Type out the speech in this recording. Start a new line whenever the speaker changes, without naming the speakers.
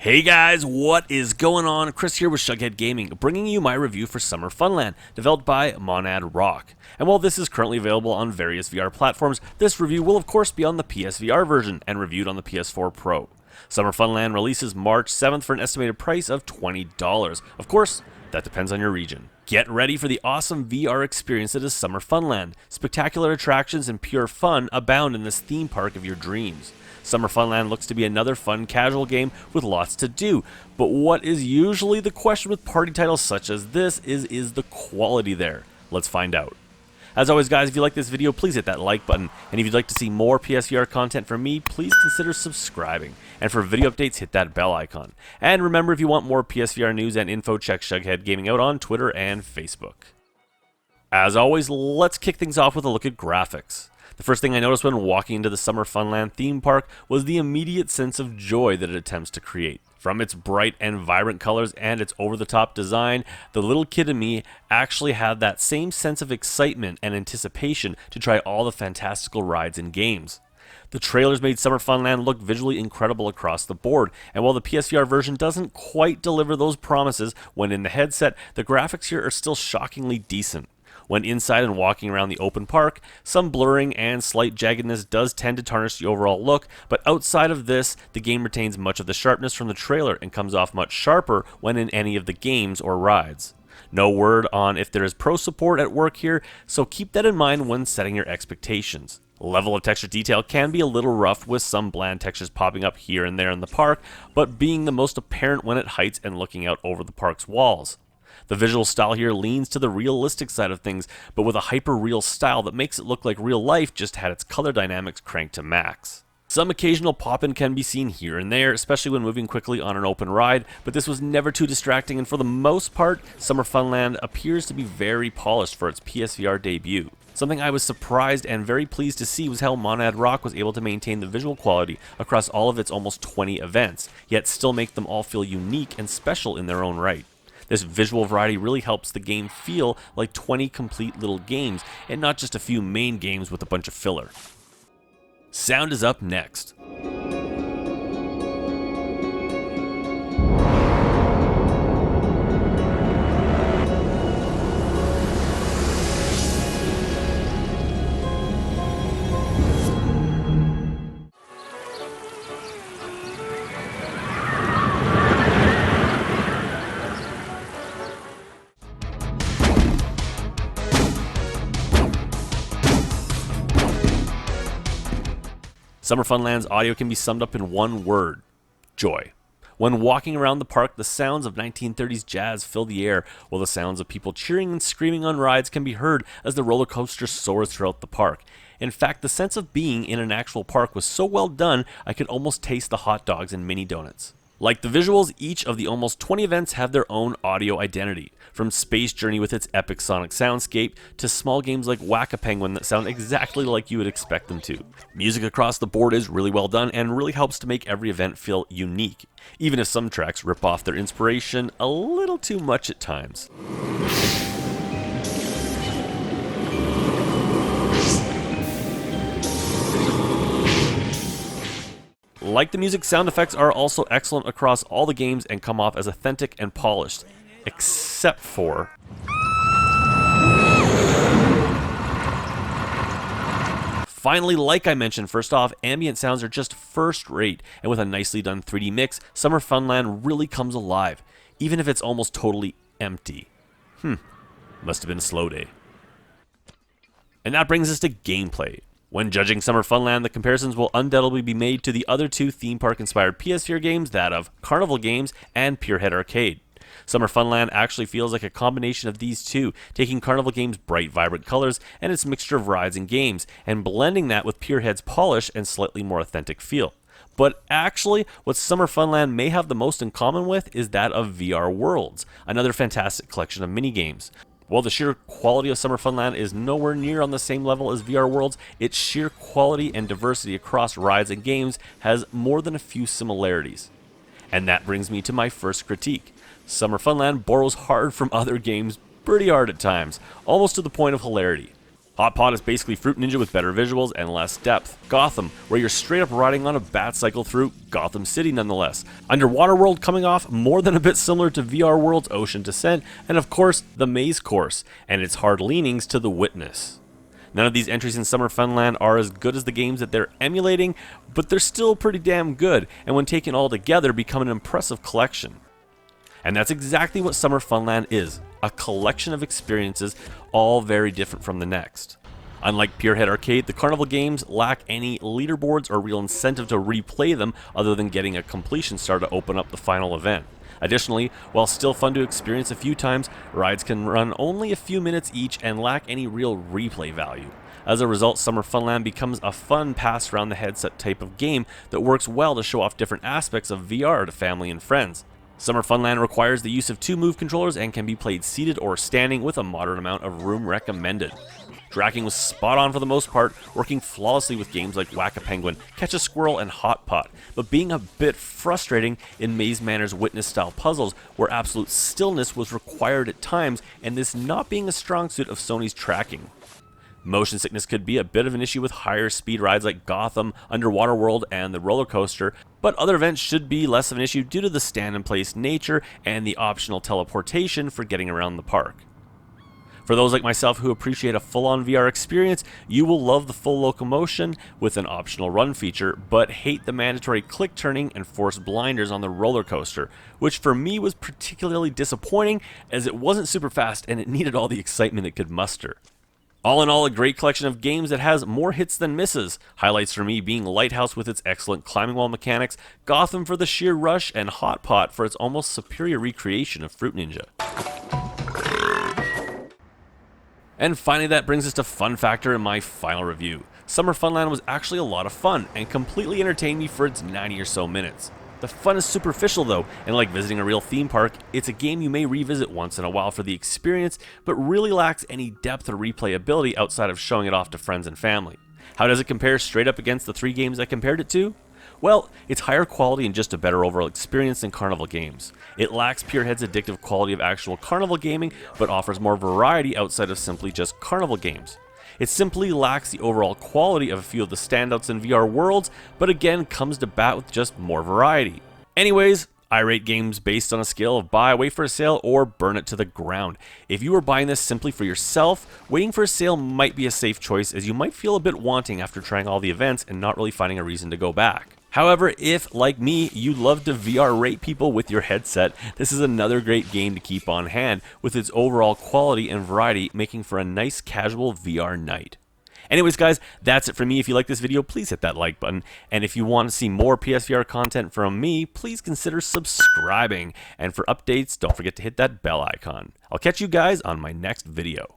Hey guys, what is going on? Chris here with Shughead Gaming, bringing you my review for Summer Funland, developed by Monad Rock. And while this is currently available on various VR platforms, this review will of course be on the PSVR version and reviewed on the PS4 Pro. Summer Funland releases March 7th for an estimated price of $20. Of course, that depends on your region. Get ready for the awesome VR experience that is Summer Funland. Spectacular attractions and pure fun abound in this theme park of your dreams. Summer Funland looks to be another fun casual game with lots to do, but what is usually the question with party titles such as this is the quality there? Let's find out. As always guys, if you like this video, please hit that like button, and if you'd like to see more PSVR content from me, please consider subscribing. And for video updates, hit that bell icon. And remember, if you want more PSVR news and info, check Shughead Gaming out on Twitter and Facebook. As always, let's kick things off with a look at graphics. The first thing I noticed when walking into the Summer Funland theme park was the immediate sense of joy that it attempts to create. From its bright and vibrant colors and its over-the-top design, the little kid in me actually had that same sense of excitement and anticipation to try all the fantastical rides and games. The trailers made Summer Funland look visually incredible across the board, and while the PSVR version doesn't quite deliver those promises when in the headset, the graphics here are still shockingly decent. When inside and walking around the open park, some blurring and slight jaggedness does tend to tarnish the overall look, but outside of this, the game retains much of the sharpness from the trailer and comes off much sharper when in any of the games or rides. No word on if there is pro support at work here, so keep that in mind when setting your expectations. Level of texture detail can be a little rough with some bland textures popping up here and there in the park, but being the most apparent when at heights and looking out over the park's walls. The visual style here leans to the realistic side of things, but with a hyper-real style that makes it look like real life just had its color dynamics cranked to max. Some occasional pop-in can be seen here and there, especially when moving quickly on an open ride, but this was never too distracting, and for the most part, Summer Funland appears to be very polished for its PSVR debut. Something I was surprised and very pleased to see was how Monad Rock was able to maintain the visual quality across all of its almost 20 events, yet still make them all feel unique and special in their own right. This visual variety really helps the game feel like 20 complete little games, and not just a few main games with a bunch of filler. Sound is up next. Summer Funland's audio can be summed up in one word: joy. When walking around the park, the sounds of 1930s jazz fill the air, while the sounds of people cheering and screaming on rides can be heard as the roller coaster soars throughout the park. In fact, the sense of being in an actual park was so well done, I could almost taste the hot dogs and mini donuts. Like the visuals, each of the almost 20 events have their own audio identity. From Space Journey with its epic sonic soundscape, to small games like Whack-A-Penguin that sound exactly like you would expect them to. Music across the board is really well done and really helps to make every event feel unique, even if some tracks rip off their inspiration a little too much at times. Like the music, sound effects are also excellent across all the games and come off as authentic and polished, except for finally, like I mentioned, first off, ambient sounds are just first rate, and with a nicely done 3D mix, Summer Funland really comes alive, even if it's almost totally empty. Must have been a slow day. And that brings us to gameplay. When judging Summer Funland, the comparisons will undoubtedly be made to the other two theme park-inspired PSVR games, that of Carnival Games and Pierhead Arcade. Summer Funland actually feels like a combination of these two, taking Carnival Games' bright, vibrant colors and its mixture of rides and games, and blending that with Pierhead's polish and slightly more authentic feel. But actually, what Summer Funland may have the most in common with is that of VR Worlds, another fantastic collection of minigames. While the sheer quality of Summer Funland is nowhere near on the same level as VR Worlds, its sheer quality and diversity across rides and games has more than a few similarities. And that brings me to my first critique. Summer Funland borrows hard from other games, pretty hard at times, almost to the point of hilarity. Hot Pot is basically Fruit Ninja with better visuals and less depth. Gotham, where you're straight up riding on a bat cycle through Gotham City nonetheless. Underwater World coming off more than a bit similar to VR World's Ocean Descent, and of course, the Maze Course, and its hard leanings to The Witness. None of these entries in Summer Funland are as good as the games that they're emulating, but they're still pretty damn good, and when taken all together become an impressive collection. And that's exactly what Summer Funland is, a collection of experiences, all very different from the next. Unlike Pierhead Arcade, the Carnival games lack any leaderboards or real incentive to replay them other than getting a completion star to open up the final event. Additionally, while still fun to experience a few times, rides can run only a few minutes each and lack any real replay value. As a result, Summer Funland becomes a fun pass around the headset type of game that works well to show off different aspects of VR to family and friends. Summer Funland requires the use of 2 move controllers and can be played seated or standing with a moderate amount of room recommended. Tracking was spot on for the most part, working flawlessly with games like Whack-A-Penguin, Catch-A-Squirrel, and Hot Pot, but being a bit frustrating in Maze Manor's Witness-style puzzles where absolute stillness was required at times, and this not being a strong suit of Sony's tracking. Motion sickness could be a bit of an issue with higher speed rides like Gotham, Underwater World, and the roller coaster, but other events should be less of an issue due to the stand-in-place nature and the optional teleportation for getting around the park. For those like myself who appreciate a full-on VR experience, you will love the full locomotion with an optional run feature, but hate the mandatory click turning and forced blinders on the roller coaster, which for me was particularly disappointing as it wasn't super fast and it needed all the excitement it could muster. All in all, a great collection of games that has more hits than misses. Highlights for me being Lighthouse with its excellent climbing wall mechanics, Gotham for the sheer rush, and Hot Pot for its almost superior recreation of Fruit Ninja. And finally, that brings us to fun factor in my final review. Summer Funland was actually a lot of fun and completely entertained me for its 90 or so minutes. The fun is superficial though, and like visiting a real theme park, it's a game you may revisit once in a while for the experience, but really lacks any depth or replayability outside of showing it off to friends and family. How does it compare straight up against the 3 games I compared it to? Well, it's higher quality and just a better overall experience than Carnival games. It lacks Pierhead's addictive quality of actual Carnival gaming, but offers more variety outside of simply just Carnival games. It simply lacks the overall quality of a few of the standouts in VR worlds, but again comes to bat with just more variety. Anyways, I rate games based on a scale of buy, wait for a sale, or burn it to the ground. If you are buying this simply for yourself, waiting for a sale might be a safe choice as you might feel a bit wanting after trying all the events and not really finding a reason to go back. However, if, like me, you love to VR rate people with your headset, this is another great game to keep on hand, with its overall quality and variety making for a nice casual VR night. Anyways guys, that's it for me. If you like this video, please hit that like button, and if you want to see more PSVR content from me, please consider subscribing, and for updates, don't forget to hit that bell icon. I'll catch you guys on my next video.